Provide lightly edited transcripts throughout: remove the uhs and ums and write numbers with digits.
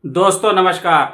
दोस्तों नमस्कार।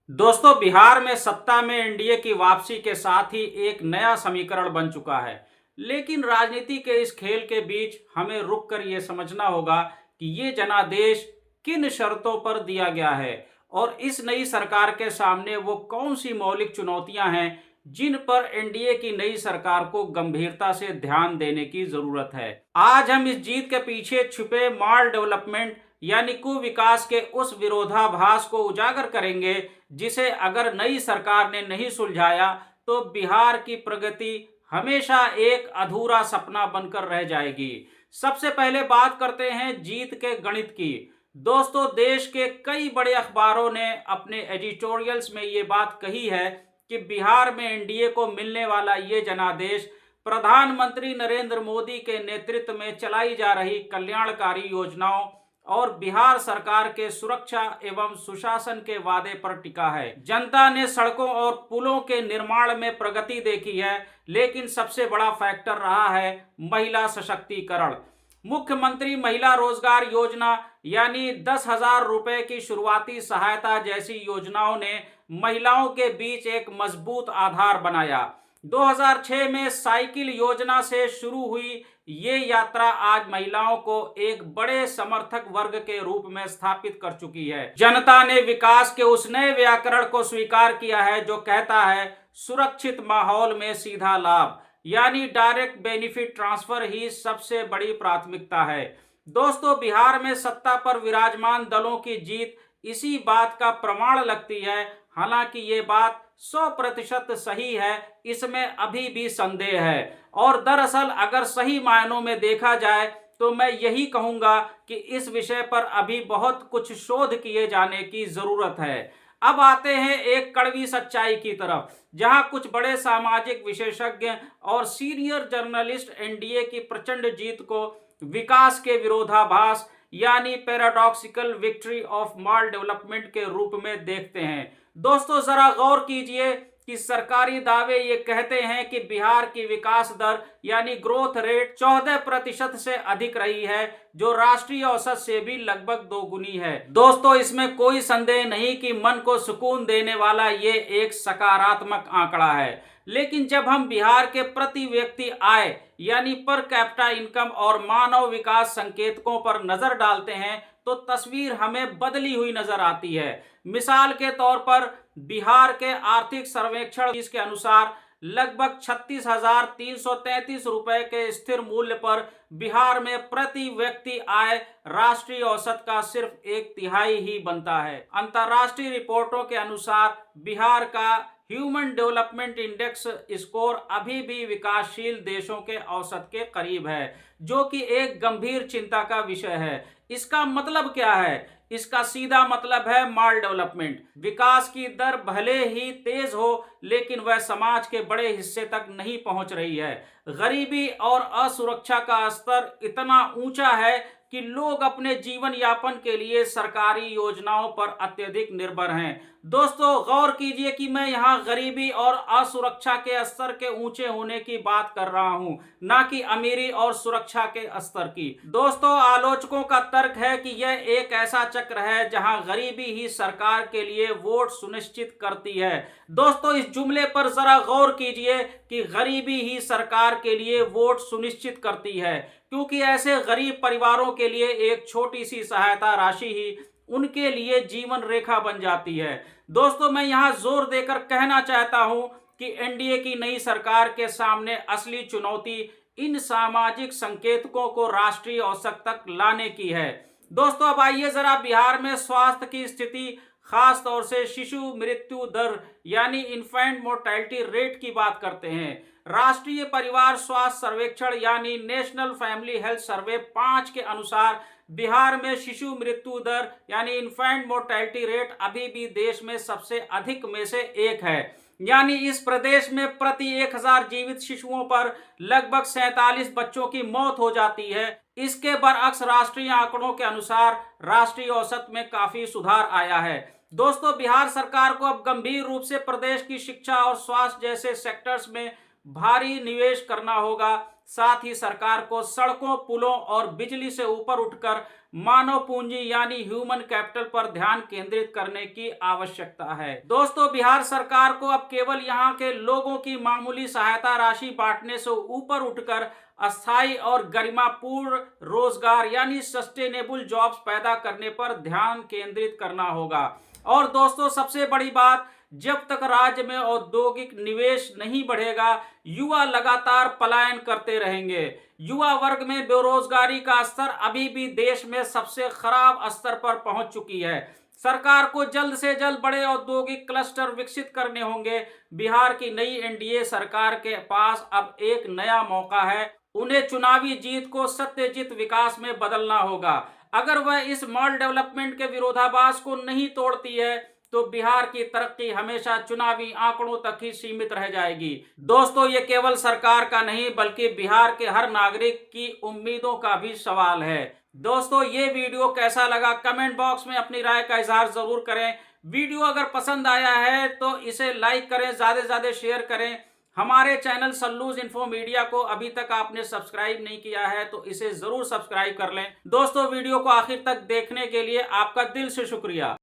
दोस्तों, बिहार में सत्ता में एनडीए की वापसी के साथ ही एक नया समीकरण बन चुका है। लेकिन राजनीति के इस खेल के बीच हमें रुक कर ये समझना होगा कि ये जनादेश किन शर्तों पर दिया गया है और इस नई सरकार के सामने वो कौन सी मौलिक चुनौतियां हैं जिन पर एनडीए की नई सरकार को गंभीरता से ध्यान देने की जरूरत है। आज हम इस जीत के पीछे छुपे माल डेवलपमेंट यानी कुविकास के उस विरोधाभास को उजागर करेंगे जिसे अगर नई सरकार ने नहीं सुलझाया तो बिहार की प्रगति हमेशा एक अधूरा सपना बनकर रह जाएगी। सबसे पहले बात करते हैं जीत के गणित की। दोस्तों, देश के कई बड़े अखबारों ने अपने एडिटोरियल्स में ये बात कही है कि बिहार में एनडीए को मिलने वाला ये जनादेश प्रधानमंत्री नरेंद्र मोदी के नेतृत्व में चलाई जा रही कल्याणकारी योजनाओं और बिहार सरकार के सुरक्षा एवं सुशासन के वादे पर टिका है। जनता ने सड़कों और पुलों के निर्माण में प्रगति देखी है, लेकिन सबसे बड़ा फैक्टर रहा है महिला सशक्तिकरण। मुख्यमंत्री महिला रोजगार योजना यानी 10,000 रुपए की शुरुआती सहायता जैसी योजनाओं ने महिलाओं के बीच एक मजबूत आधार बनाया। 2006 में साइकिल योजना से शुरू हुई ये यात्रा आज महिलाओं को एक बड़े समर्थक वर्ग के रूप में स्थापित कर चुकी है। जनता ने विकास के उस नए व्याकरण को स्वीकार किया है जो कहता है सुरक्षित माहौल में सीधा लाभ, यानी डायरेक्ट बेनिफिट ट्रांसफर ही सबसे बड़ी प्राथमिकता है। दोस्तों, बिहार में सत्ता पर विराजमान दलों की जीत इसी बात का प्रमाण लगती है। हालांकि ये बात 100% सही है, इसमें अभी भी संदेह है। और दरअसल अगर सही मायनों में देखा जाए तो मैं यही कहूंगा कि इस विषय पर अभी बहुत कुछ शोध किए जाने की जरूरत है। अब आते हैं एक कड़वी सच्चाई की तरफ, जहां कुछ बड़े सामाजिक विशेषज्ञ और सीनियर जर्नलिस्ट एनडीए की प्रचंड जीत को विकास के विरोधाभास यानी paradoxical victory of mall development के रूप में देखते हैं। दोस्तों, जरा गौर कीजिए कि सरकारी दावे ये कहते हैं कि बिहार की विकास दर यानी ग्रोथ रेट 14% से अधिक रही है, जो राष्ट्रीय औसत से भी लगभग दोगुनी है। दोस्तों, इसमें कोई संदेह नहीं कि मन को सुकून देने वाला ये एक सकारात्मक आंकड़ा है। लेकिन जब हम बिहार के प्रति व्यक्ति आय यानी पर कैपिटा इनकम और मानव विकास संकेतकों पर नजर डालते हैं तो तस्वीर हमें बदली हुई नजर आती है। मिसाल के तौर पर बिहार के आर्थिक सर्वेक्षण के अनुसार लगभग 36,333 रुपए के स्थिर मूल्य पर बिहार में प्रति व्यक्ति आय राष्ट्रीय औसत का सिर्फ 1/3 ही बनता है। अंतर्राष्ट्रीय रिपोर्टों के अनुसार बिहार का ह्यूमन डेवलपमेंट इंडेक्स स्कोर अभी भी विकासशील देशों के औसत के करीब है, जो कि एक गंभीर चिंता का विषय है। इसका मतलब क्या है? इसका सीधा मतलब है माल डेवलपमेंट। विकास की दर भले ही तेज हो, लेकिन वह समाज के बड़े हिस्से तक नहीं पहुंच रही है। गरीबी और असुरक्षा का स्तर इतना ऊंचा है कि लोग अपने जीवन यापन के लिए सरकारी योजनाओं पर अत्यधिक निर्भर हैं। दोस्तों, गौर कीजिए कि मैं यहाँ गरीबी और असुरक्षा के स्तर के ऊंचे होने की बात कर रहा हूँ, ना कि अमीरी और सुरक्षा के स्तर की। दोस्तों, आलोचकों का तर्क है कि यह एक ऐसा चक्र है जहां गरीबी ही सरकार के लिए वोट सुनिश्चित करती है। दोस्तों, इस जुमले पर जरा गौर कीजिए कि गरीबी ही सरकार के लिए वोट सुनिश्चित करती है, क्योंकि ऐसे गरीब परिवारों के लिए एक छोटी सी सहायता राशि ही उनके लिए जीवन रेखा बन जाती है। दोस्तों, मैं यहां जोर देकर कहना चाहता हूं कि एनडीए की नई सरकार के सामने असली चुनौती इन सामाजिक संकेतकों को राष्ट्रीय औसत तक लाने की है। दोस्तों, अब आइए जरा बिहार में स्वास्थ्य की स्थिति, खास तौर से शिशु मृत्यु दर यानी इन्फेंट मोर्टेलिटी रेट की बात करते हैं। राष्ट्रीय परिवार स्वास्थ्य सर्वेक्षण यानी नेशनल फैमिली हेल्थ सर्वे 5 के अनुसार बिहार में शिशु मृत्यु दर यानी इन्फेंट मोर्टेलिटी रेट अभी भी देश में सबसे अधिक में से एक है। यानी इस प्रदेश में प्रति 1,000 जीवित शिशुओं पर लगभग 47 बच्चों की मौत हो जाती है। इसके बरअक्स राष्ट्रीय आंकड़ों के अनुसार राष्ट्रीय औसत में काफी सुधार आया है। दोस्तों, बिहार सरकार को अब गंभीर रूप से प्रदेश की शिक्षा और स्वास्थ्य जैसे सेक्टर्स में भारी निवेश करना होगा। साथ ही सरकार को सड़कों, पुलों और बिजली से ऊपर उठकर मानव पूंजी यानी ह्यूमन कैपिटल पर ध्यान केंद्रित करने की आवश्यकता है। दोस्तों, बिहार सरकार को अब केवल यहाँ के लोगों की मामूली सहायता राशि बांटने से ऊपर उठकर अस्थायी और गरिमापूर्ण रोजगार यानी सस्टेनेबल जॉब्स पैदा करने पर ध्यान केंद्रित करना होगा। और दोस्तों, सबसे बड़ी बात, जब तक राज्य में औद्योगिक निवेश नहीं बढ़ेगा, युवा लगातार पलायन करते रहेंगे। युवा वर्ग में बेरोजगारी का स्तर अभी भी देश में सबसे खराब स्तर पर पहुंच चुकी है। सरकार को जल्द से जल्द बड़े औद्योगिक क्लस्टर विकसित करने होंगे। बिहार की नई एनडीए सरकार के पास अब एक नया मौका है। उन्हें चुनावी जीत को सत्यजित विकास में बदलना होगा। अगर वह इस मॉल डेवलपमेंट के विरोधाभास को नहीं तोड़ती है तो बिहार की तरक्की हमेशा चुनावी आंकड़ों तक ही सीमित रह जाएगी। दोस्तों, ये केवल सरकार का नहीं बल्कि बिहार के हर नागरिक की उम्मीदों का भी सवाल है। दोस्तों, ये वीडियो कैसा लगा कमेंट बॉक्स में अपनी राय का इजहार जरूर करें। वीडियो अगर पसंद आया है तो इसे लाइक करें, ज्यादा से ज्यादा शेयर करें। हमारे चैनल सल्लूज इन्फो मीडिया को अभी तक आपने सब्सक्राइब नहीं किया है तो इसे जरूर सब्सक्राइब कर लें। दोस्तों, वीडियो को आखिर तक देखने के लिए आपका दिल से शुक्रिया।